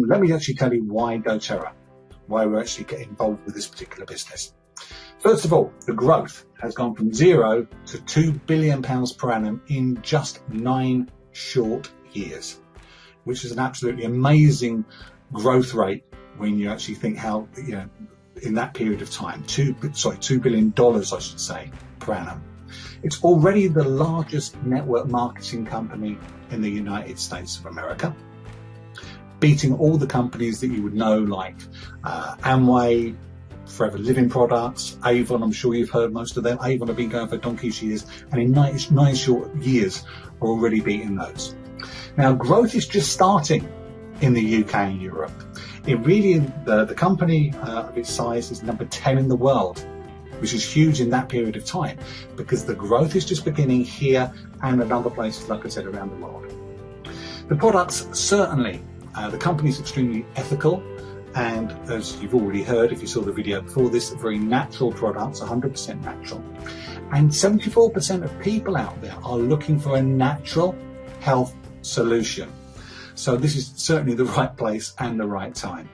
let me actually tell you why doTERRA, why we're actually getting involved with this particular business. First of all, the growth has gone from 0 to £2 billion per annum in just 9 short years, which is an absolutely amazing growth rate when you actually think how, in that period of time, $2 billion, I should say, per annum. It's already the largest network marketing company in the United States of America, beating all the companies that you would know like Amway, Forever Living Products, Avon. I'm sure you've heard most of them. Avon have been going for donkey's years, and in 9 short years are already beating those. Now, growth is just starting in the UK and Europe. It really, the company of its size is number 10 in the world, which is huge in that period of time, because the growth is just beginning here and in other places, like I said, around the world. The products, certainly, the company is extremely ethical, and as you've already heard, if you saw the video before this, very natural products, 100% natural. And 74% of people out there are looking for a natural health solution. So this is certainly the right place and the right time.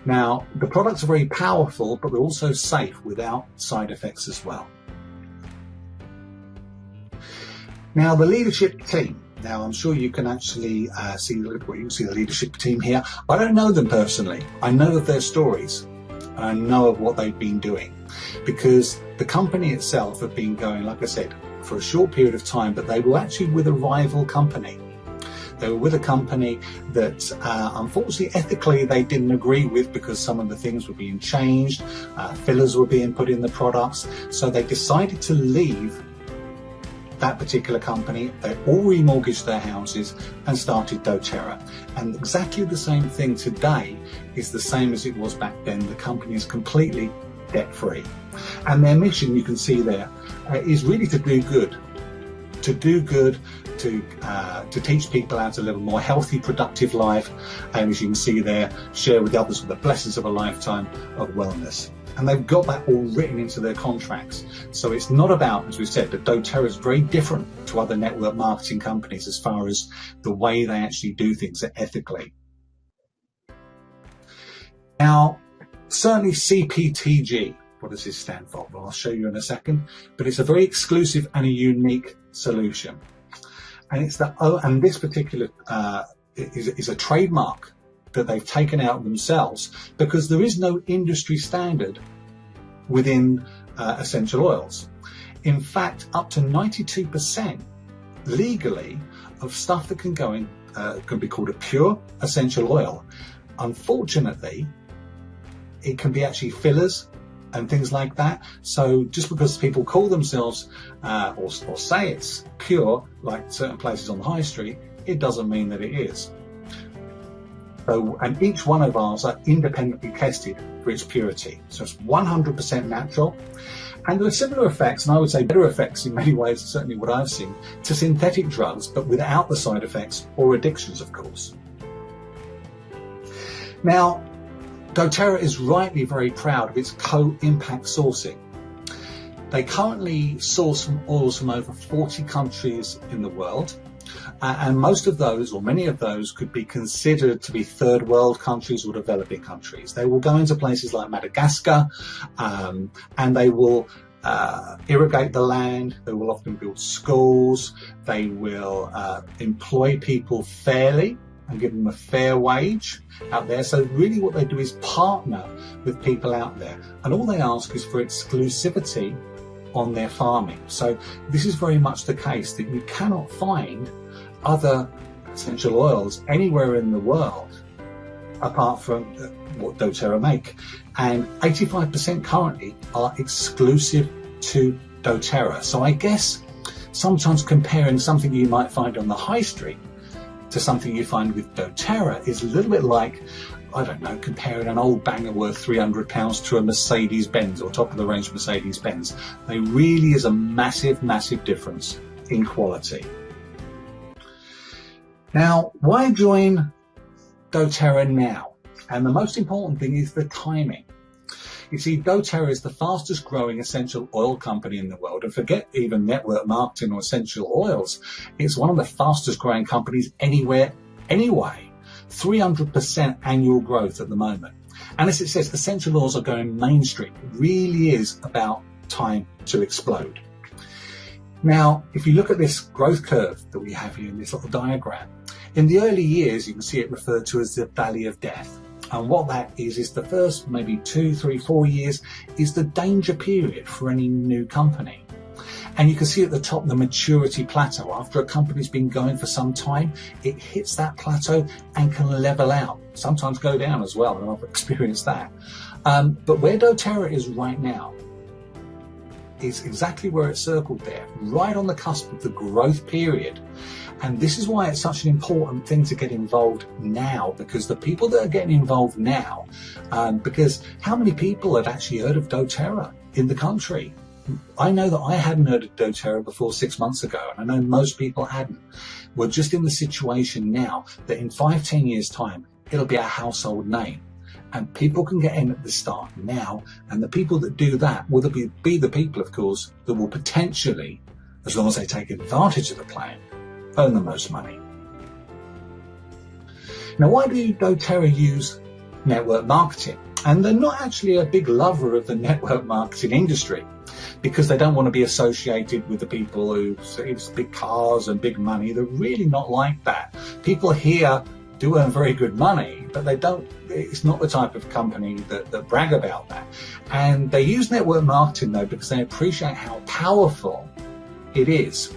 Now, the products are very powerful, but they're also safe without side effects as well. Now, the leadership team. Now, I'm sure you can actually see the leadership team here. I don't know them personally. I know of their stories. And I know of what they've been doing, because the company itself have been going, like I said, for a short period of time, but they were actually with a rival company. They were with a company that, unfortunately, ethically, they didn't agree with, because some of the things were being changed, fillers were being put in the products. So they decided to leave that particular company. They all remortgaged their houses and started doTERRA. And exactly the same thing today is the same as it was back then. The company is completely debt-free. And their mission, you can see there, is really to do good. To do good, to teach people how to live a more healthy, productive life, and as you can see there, share with others the blessings of a lifetime of wellness. And they've got that all written into their contracts. So it's not about, as we said, that doTERRA is very different to other network marketing companies as far as the way they actually do things ethically. Now, certainly CPTG, what does this stand for? Well, I'll show you in a second, but it's a very exclusive and a unique solution. And and this particular is a trademark that they've taken out themselves, because there is no industry standard within essential oils. In fact, up to 92% legally of stuff that can go in can be called a pure essential oil. Unfortunately, it can be actually fillers and things like that. So just because people call themselves or say it's pure, like certain places on the high street, it doesn't mean that it is. So, and each one of ours are independently tested for its purity. So it's 100% natural. And there are similar effects, and I would say better effects in many ways, certainly what I've seen, to synthetic drugs, but without the side effects or addictions, of course. Now, doTERRA is rightly very proud of its co-impact sourcing. They currently source from oils from over 40 countries in the world. And most of those, or many of those, could be considered to be third world countries or developing countries. They will go into places like Madagascar, and they will irrigate the land. They will often build schools. They will employ people fairly and give them a fair wage out there. So really what they do is partner with people out there. And all they ask is for exclusivity on their farming. So this is very much the case, that you cannot find other essential oils anywhere in the world apart from what doTERRA make. And 85% currently are exclusive to doTERRA. So I guess sometimes comparing something you might find on the high street to something you find with doTERRA is a little bit like, I don't know, comparing an old banger worth £300 to a Mercedes-Benz or top of the range Mercedes-Benz. There really is a massive, massive difference in quality. Now, why join doTERRA now? And the most important thing is the timing. You see, doTERRA is the fastest growing essential oil company in the world, and forget even network marketing or essential oils, it's one of the fastest growing companies anywhere, anyway. 300% annual growth at the moment. And as it says, essential oils are going mainstream. It really is about time to explode. Now, if you look at this growth curve that we have here in this little diagram, in the early years, you can see it referred to as the Valley of Death. And what that is the first maybe 2, 3, 4 years is the danger period for any new company. And you can see at the top the maturity plateau. After a company's been going for some time, it hits that plateau and can level out, sometimes go down as well, and I've experienced that. But where doTERRA is right now is exactly where it's circled there, right on the cusp of the growth period. And this is why it's such an important thing to get involved now, because the people that are getting involved now, because how many people had actually heard of doTERRA in the country? I know that I hadn't heard of doTERRA before 6 months ago, and I know most people hadn't. We're just in the situation now that in 5, 10 years time, it'll be a household name. And people can get in at the start now, and the people that do that will be the people, of course, that will potentially, as long as they take advantage of the plan, earn the most money. Now, why do doTERRA use network marketing? And they're not actually a big lover of the network marketing industry, because they don't want to be associated with the people who say it's big cars and big money. They're really not like that. People here do earn very good money, but they don't, it's not the type of company that brag about that. And they use network marketing though, because they appreciate how powerful it is.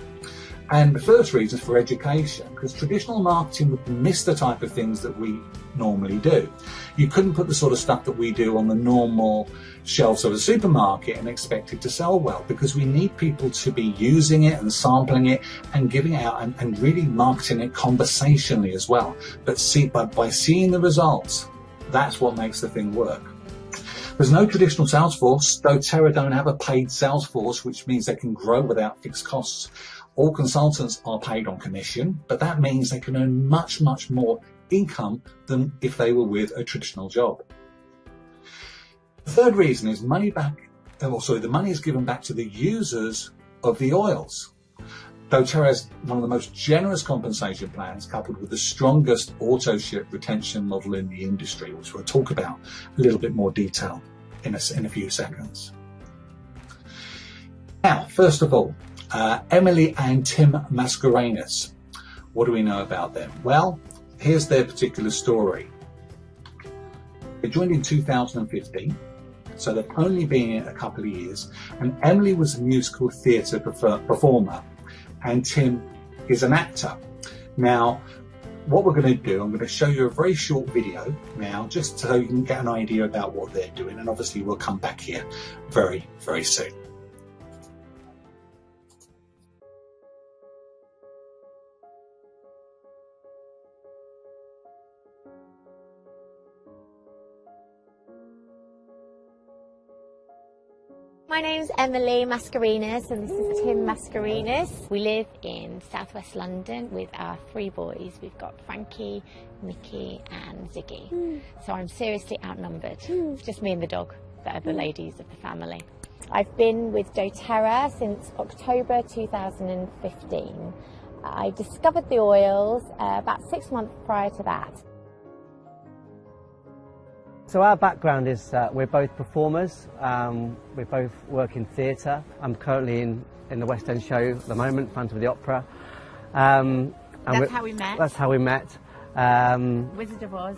And the first reason is for education, because traditional marketing would miss the type of things that we normally do. You couldn't put the sort of stuff that we do on the normal shelves of a supermarket and expect it to sell well, because we need people to be using it and sampling it and giving it out and really marketing it conversationally as well. But by seeing the results, that's what makes the thing work. There's no traditional sales force. doTERRA don't have a paid sales force, which means they can grow without fixed costs. All consultants are paid on commission, but that means they can earn much, much more income than if they were with a traditional job. The third reason is the money is given back to the users of the oils. doTERRA has one of the most generous compensation plans, coupled with the strongest auto ship retention model in the industry, which we'll talk about a little bit more detail in a few seconds. Now, first of all, Emily and Tim Mascarenhas. What do we know about them? Well, here's their particular story. They joined in 2015, so they've only been in it a couple of years, and Emily was a musical theatre performer, and Tim is an actor. Now, what we're going to do, I'm going to show you a very short video now, just so you can get an idea about what they're doing, and obviously we'll come back here very, very soon. My name's Emily Mascarenhas and this is Tim Mascarenhas. We live in southwest London with our 3 boys. We've got Frankie, Mickey and Ziggy. So I'm seriously outnumbered. It's just me and the dog that are the ladies of the family. I've been with doTERRA since October 2015. I discovered the oils about 6 months prior to that. So our background is we're both performers, we both work in theatre. I'm currently in the West End show at the moment, Phantom of the Opera. That's how we met. That's how we met. Wizard of Oz.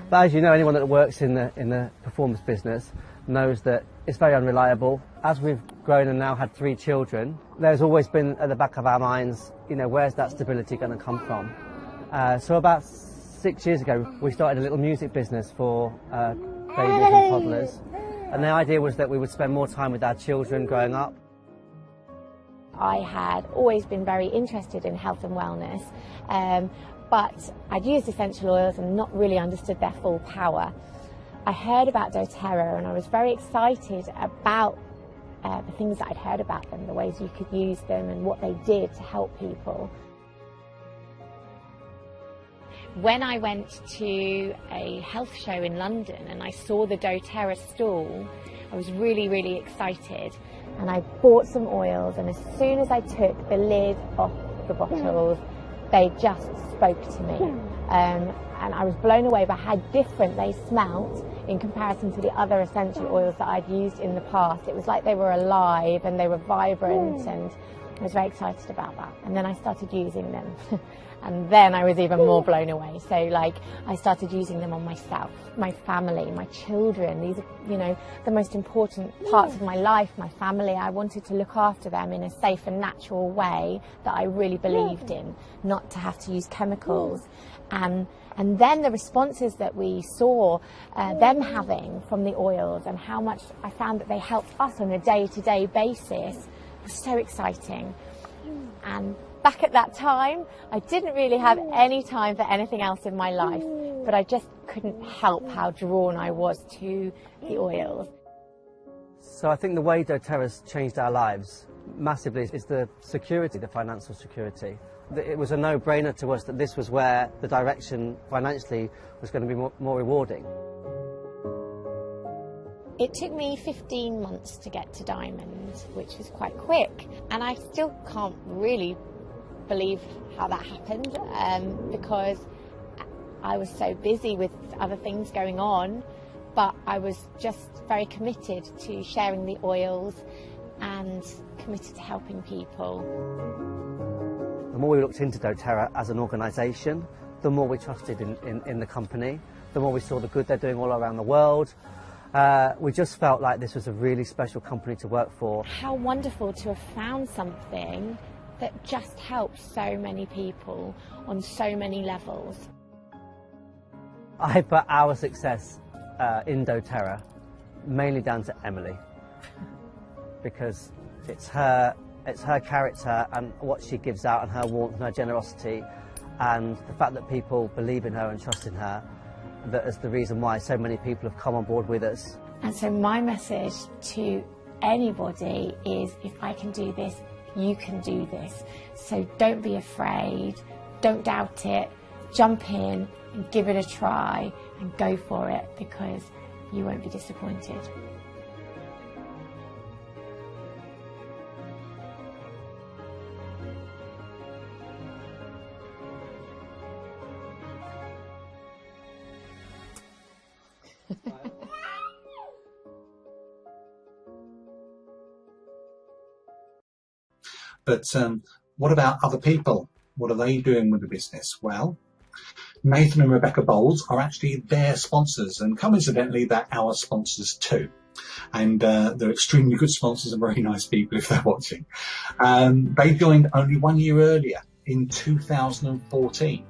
But as you know, anyone that works in the performance business knows that it's very unreliable. As we've grown and now had 3 children, there's always been at the back of our minds, you know, where's that stability going to come from? So about 6 years ago, we started a little music business for babies and toddlers, and the idea was that we would spend more time with our children growing up. I had always been very interested in health and wellness, but I'd used essential oils and not really understood their full power. I heard about doTERRA and I was very excited about the things that I'd heard about them, the ways you could use them and what they did to help people. When I went to a health show in London and I saw the doTERRA stall, I was really, really excited, and I bought some oils, and as soon as I took the lid off the bottles, they just spoke to me. And I was blown away by how different they smelt in comparison to the other essential oils that I'd used in the past. It was like they were alive and they were vibrant, and I was very excited about that. And then I started using them. And then I was even more blown away. So like, I started using them on myself, my family, my children. These are, you know, the most important parts of my life, my family. I wanted to look after them in a safe and natural way that I really believed in, not to have to use chemicals. And then the responses that we saw them having from the oils, and how much I found that they helped us on a day-to-day basis, was so exciting. And back at that time, I didn't really have any time for anything else in my life, but I just couldn't help how drawn I was to the oils. So I think the way doTERRA's changed our lives massively is the security, the financial security. It was a no-brainer to us that this was where the direction financially was going to be more rewarding. It took me 15 months to get to Diamond, which was quite quick, and I still can't really believe how that happened, because I was so busy with other things going on, but I was just very committed to sharing the oils and committed to helping people. The more we looked into doTERRA as an organisation, the more we trusted in the company, the more we saw the good they're doing all around the world. We just felt like this was a really special company to work for. How wonderful to have found something that just helps so many people on so many levels. I put our success in doTERRA mainly down to Emily, because it's her character and what she gives out, and her warmth and her generosity, and the fact that people believe in her and trust in her, that is the reason why so many people have come on board with us. And so my message to anybody is, if I can do this, you can do this. So don't be afraid, don't doubt it, jump in and give it a try and go for it, because you won't be disappointed. But what about other people? What are they doing with the business? Well, Nathan and Rebecca Bowles are actually their sponsors, and coincidentally they're our sponsors too. And they're extremely good sponsors and very nice people if they're watching. They joined only 1 year earlier in 2014.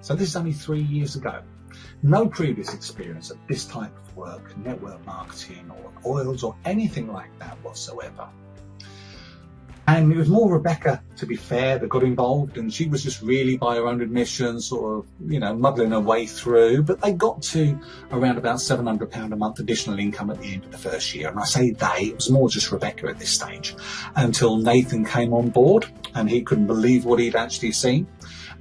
So this is only 3 years ago. No previous experience of this type of work, network marketing or oils or anything like that whatsoever. And it was more Rebecca, to be fair, that got involved, and she was just really, by her own admission, sort of, you know, muddling her way through. But they got to around about £700 a month additional income at the end of the first year. And I say they, it was more just Rebecca at this stage, until Nathan came on board and he couldn't believe what he'd actually seen.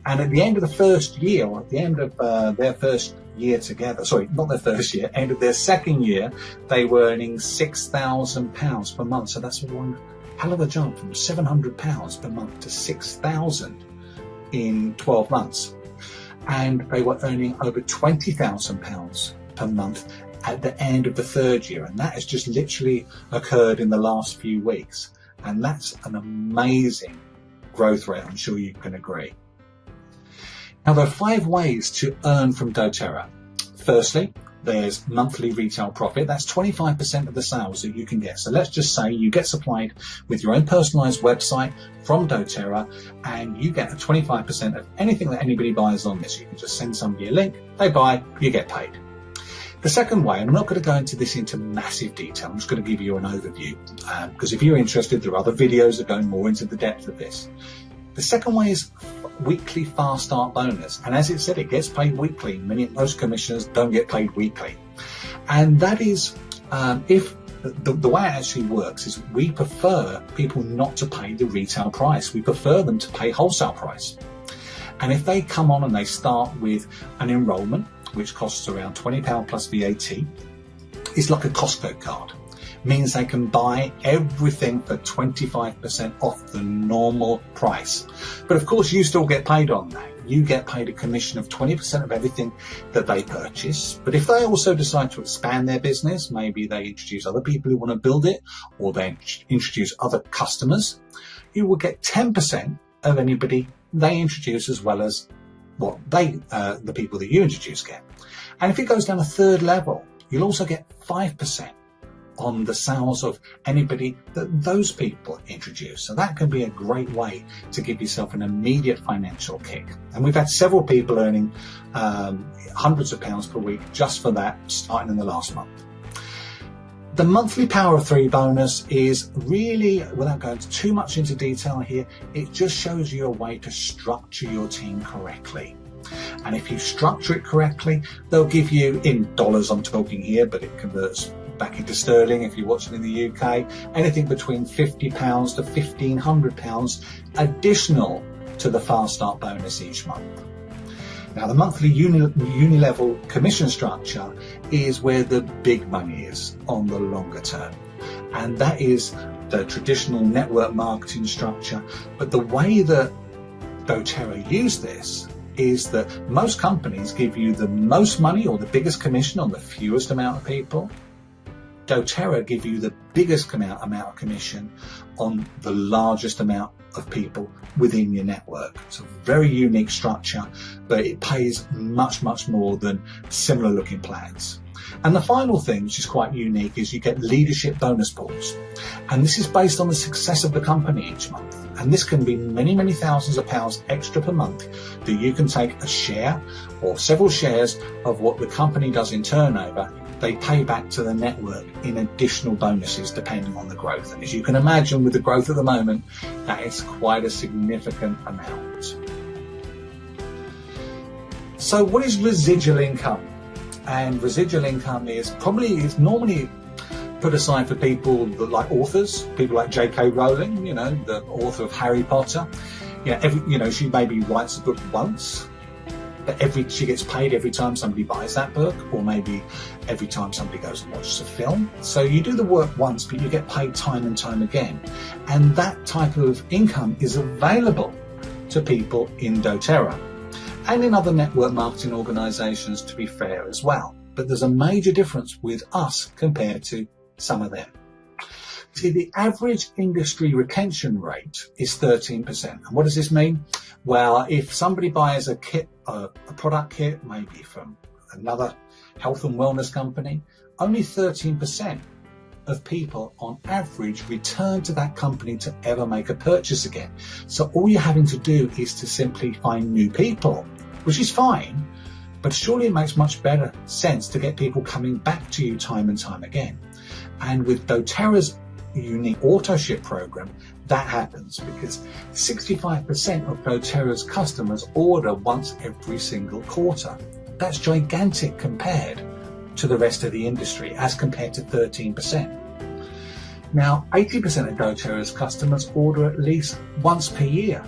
And at the end of the first year, or at the end of their first year together, sorry, not their first year, end of their second year, they were earning £6,000 per month. So that's one hell of a jump from £700 per month to £6,000 in 12 months. And they were earning over £20,000 per month at the end of the third year. And that has just literally occurred in the last few weeks. And that's an amazing growth rate, I'm sure you can agree. Now, there are 5 ways to earn from doTERRA. Firstly, there's monthly retail profit. That's 25% of the sales that you can get. So let's just say you get supplied with your own personalized website from doTERRA, and you get a 25% of anything that anybody buys on this. You can just send somebody a link, they buy, you get paid. The second way, and I'm not going to go into this into massive detail, I'm just going to give you an overview, because if you're interested, there are other videos that go more into the depth of this. The second way is weekly fast start bonus, and as it said, it gets paid weekly. Most commissioners don't get paid weekly, and that is if the way it actually works is we prefer people not to pay the retail price. We prefer them to pay wholesale price. And if they come on and they start with an enrolment, which costs around £20 plus VAT, it's like a Costco card. Means they can buy everything for 25% off the normal price. But of course, you still get paid on that. you get paid a commission of 20% of everything that they purchase. But if they also decide to expand their business, maybe they introduce other people who want to build it, or they introduce other customers, you will get 10% of anybody they introduce, as well as what the people that you introduce get. And if it goes down a third level, you'll also get 5% on the sales of anybody that those people introduce. So that can be a great way to give yourself an immediate financial kick. And we've had several people earning hundreds of pounds per week just for that, starting in the last month. The monthly Power of 3 bonus is really, without going too much into detail here, it just shows you a way to structure your team correctly. And if you structure it correctly, they'll give you, in dollars I'm talking here, but it converts back into sterling if you're watching in the UK, anything between £50 to £1,500 additional to the fast start bonus each month. Now, the monthly uni-level commission structure is where the big money is on the longer term. And that is the traditional network marketing structure. But the way that doTERRA use this is that most companies give you the most money or the biggest commission on the fewest amount of people. doTERRA give you the biggest amount of commission on the largest amount of people within your network. It's a very unique structure, but it pays much, much more than similar looking plans. And the final thing, which is quite unique, is you get leadership bonus pools. And this is based on the success of the company each month. And this can be many, many thousands of pounds extra per month that you can take a share or several shares of what the company does in turnover. They pay back to the network in additional bonuses depending on the growth. And as you can imagine, with the growth at the moment, that is quite a significant amount. So what is residual income? And residual income is normally put aside for people that like authors, people like J.K. Rowling, the author of Harry Potter. She maybe writes a book once, but she gets paid every time somebody buys that book, or maybe every time somebody goes and watches a film. So you do the work once, but you get paid time and time again. And that type of income is available to people in doTERRA and in other network marketing organizations, to be fair, as well. But there's a major difference with us compared to some of them. See, the average industry retention rate is 13%. And what does this mean? Well, if somebody buys a product kit, maybe from another health and wellness company, only 13% of people on average return to that company to ever make a purchase again. So all you're having to do is to simply find new people, which is fine, but surely it makes much better sense to get people coming back to you time and time again. And with doTERRA's unique auto ship program, that happens because 65% of doTERRA's customers order once every single quarter. That's gigantic compared to the rest of the industry, as compared to 13%. Now, 80% of doTERRA's customers order at least once per year.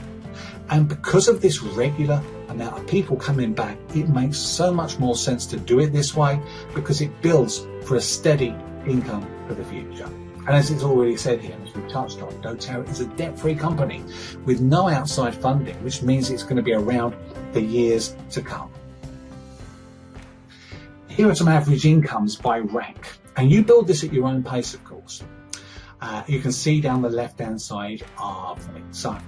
And because of this regular amount of people coming back, it makes so much more sense to do it this way, because it builds for a steady income for the future. And as it's already said here, as we've touched on, doTERRA is a debt-free company with no outside funding, which means it's going to be around for years to come. Here are some average incomes by rank, and you build this at your own pace, of course. You can see down the left-hand side are from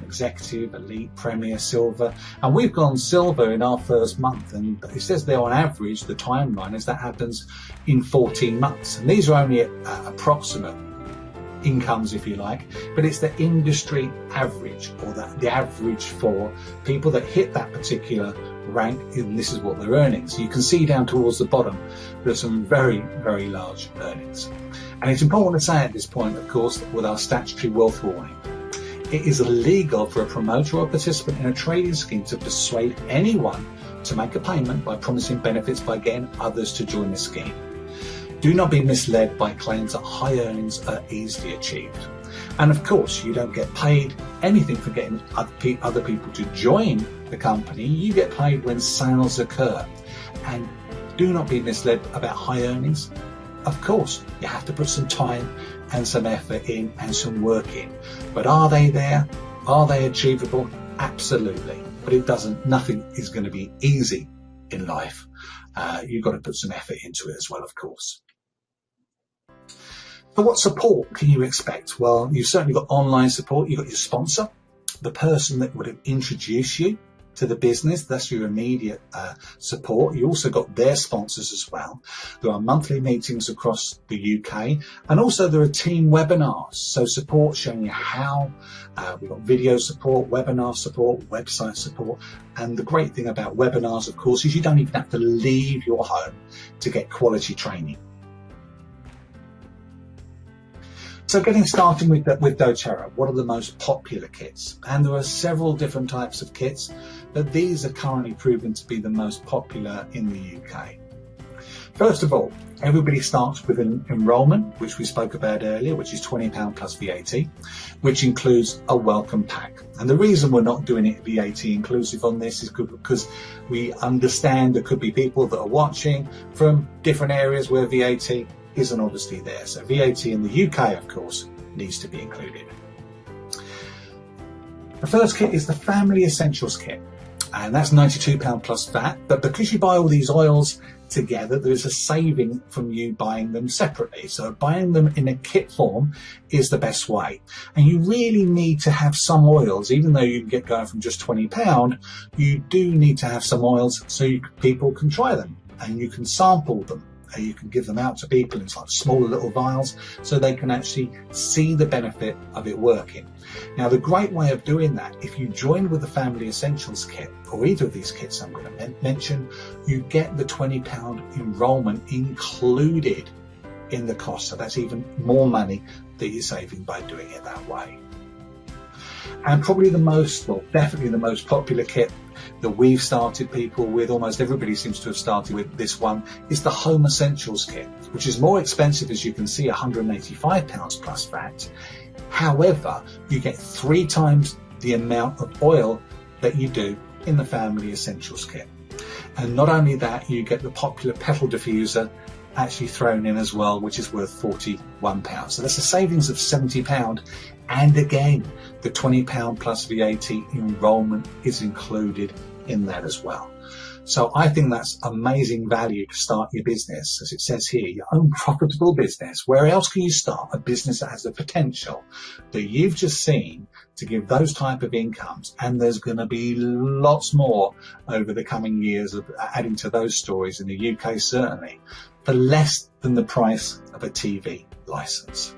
executive, elite, premier, silver, and we've gone silver in our first month, and it says there on average the timeline is that happens in 14 months, and these are only approximate incomes, if you like, but it's the industry average, or the average for people that hit that particular rank, and this is what they're earning. So you can see down towards the bottom there's some very, very large earnings. And it's important to say at this point, of course, with our statutory wealth warning, it is illegal for a promoter or participant in a trading scheme to persuade anyone to make a payment by promising benefits by getting others to join the scheme. Do not be misled by claims that high earnings are easily achieved. And of course, you don't get paid anything for getting other people to join the company. You get paid when sales occur. And do not be misled about high earnings. Of course, you have to put some time and some effort in and some work in. But are they there? Are they achievable? Absolutely. but nothing is going to be easy in life. You've got to put some effort into it as well, of course. So what support can you expect? Well, you've certainly got online support. You've got your sponsor, the person that would have introduced you to the business. That's your immediate support. You also got their sponsors as well. There are monthly meetings across the UK, and also there are team webinars. So support showing you how. We've got video support, webinar support, website support. And the great thing about webinars, of course, is you don't even have to leave your home to get quality training. So getting started with doTERRA, what are the most popular kits? And there are several different types of kits, but these are currently proven to be the most popular in the UK. First of all, everybody starts with an enrolment, which we spoke about earlier, which is £20 plus VAT, which includes a welcome pack. And the reason we're not doing it VAT inclusive on this is because we understand there could be people that are watching from different areas where VAT isn't obviously there. So VAT in the UK, of course, needs to be included. The first kit is the Family Essentials kit, and that's £92 plus VAT. But because you buy all these oils together, there is a saving from you buying them separately. So buying them in a kit form is the best way. And you really need to have some oils, even though you can get going from just £20, you do need to have some oils so people can try them and you can sample them. You can give them out to people in like smaller little vials so they can actually see the benefit of it working. Now, the great way of doing that, if you join with the Family Essentials kit or either of these kits I'm going to mention, you get the £20 enrolment included in the cost. So that's even more money that you're saving by doing it that way. And probably definitely the most popular kit that we've started people with, almost everybody seems to have started with this one, is the Home Essentials kit, which is more expensive, as you can see, £185 plus VAT. However, you get 3 times the amount of oil that you do in the Family Essentials kit. And not only that, you get the popular petal diffuser actually thrown in as well, which is worth £41. So that's a savings of £70. And again, the £20 plus VAT enrolment is included in that as well. So I think that's amazing value to start your business. As it says here, your own profitable business. Where else can you start a business that has the potential that you've just seen to give those type of incomes? And there's going to be lots more over the coming years of adding to those stories in the UK, certainly, for less than the price of a TV license.